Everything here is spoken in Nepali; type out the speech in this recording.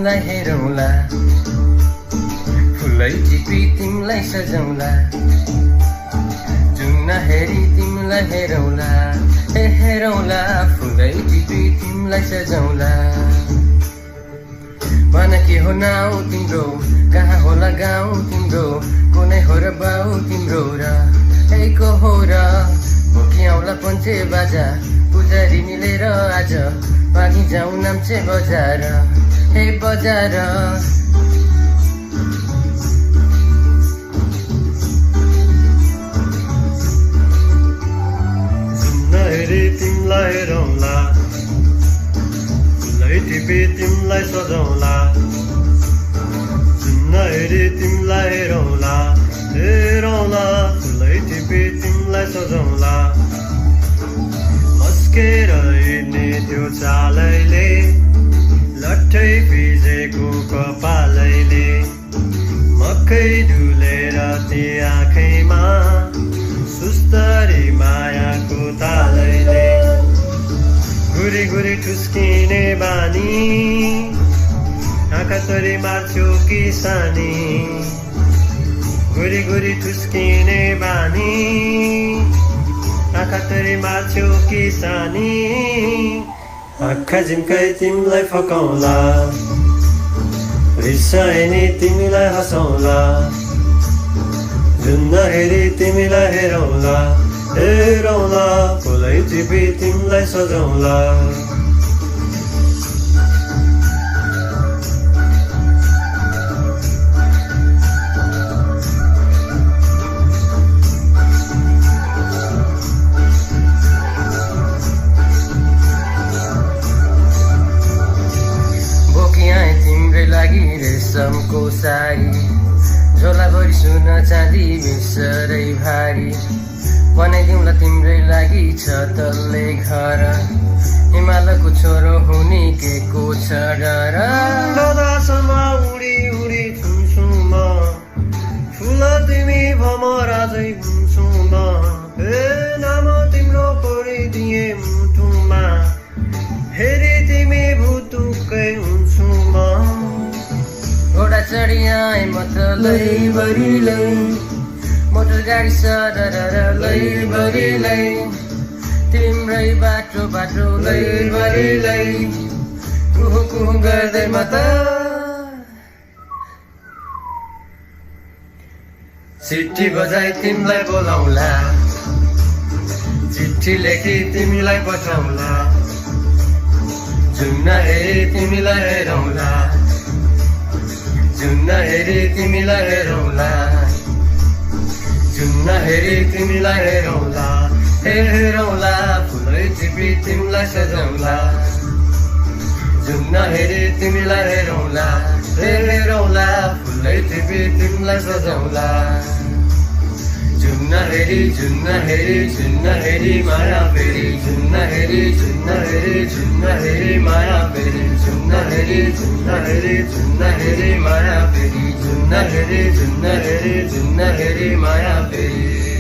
तिमीलाई हेरौँला फुलै टिपी तिमीलाई सजाउँला जुन हेरी तिमीलाई हेरौँला हेरौँला फुलै टिपी तिमीलाई सजाउँला भन के हो नाउँ तिम्रो कहाँ होला गाउँ तिम्रो कुनै हो र बाउ तिम्रो र को हो र भोकी आउला पञ्चे बाजा पुजारी मिलेर आज पानी जाउँ नाम्चे बजार हे बजार हेरी तिमीलाई हेरौँला फुलै टिपी तिमीलाई सजाउँला जुन हेरी तिमीलाई हेरौँला फुलै टिपी तिमीलाई सजाउँला मस्केर हिँड्ने त्यो चालैले लट्ठै भिजेको कपालैले मकै डुलेर ती आँखैमा सुस्तरी मायाको तालैले घुरी घुरी ठुस्किने बानी आँखा तरी मार्छौ कि सानी घुरी घुरी ठुस्किने बानी आँखा तरी मार्छौ कि सानी आँखा झिम्काइ तिमीलाई फकाउँला रिसाए नि तिमीलाई हँसाउँला जुन हेरी तिमीलाई हेरौँला फुलै टिपी तिमीलाई सजाउँला बोकी आए तिम्रै लागि रेशमको साडी झोलाभरि सुन चाँदी बिसरै भारी बनाइदिउँला तिम्रै लागि छ तल्ले घर हिमालको छोरो हुने के को छ डर दादासम्म उडी उडी छुन्छु म फुल तिमी भमरा झै हुन्छु म हे नाम तिम्रो कोरिदिए मुटुमा हेरी तिमी भुतुकै हुन्छु म घोडा चढी आए म त लैभरिलै मोटर गाडी सरर लैभरिलै तिम्रै बाटो बाटो लैभरिलै कुहु कुहु गर्दै म त चिट्ठी बजाई तिमीलाई बोलाउँला चिट्ठी लेखी तिमीलाई पठाउँला जुन हेरी तिमीलाई हेरौँला जुन हेरी तिमीलाई हेरौँला जुन हेरी तिमीलाई हेरौँला हेरौँला फुलै टिपी तिमीलाई सजाउँला जुन हेरी तिमीलाई हेरौँला हेरौँला फुलै टिपी तिमीलाई सजाउँला जुन हेरी माया फेरि जुन हेरी माया फेरि जुन हेरी माया फेरि जुन हेरी माया फेरि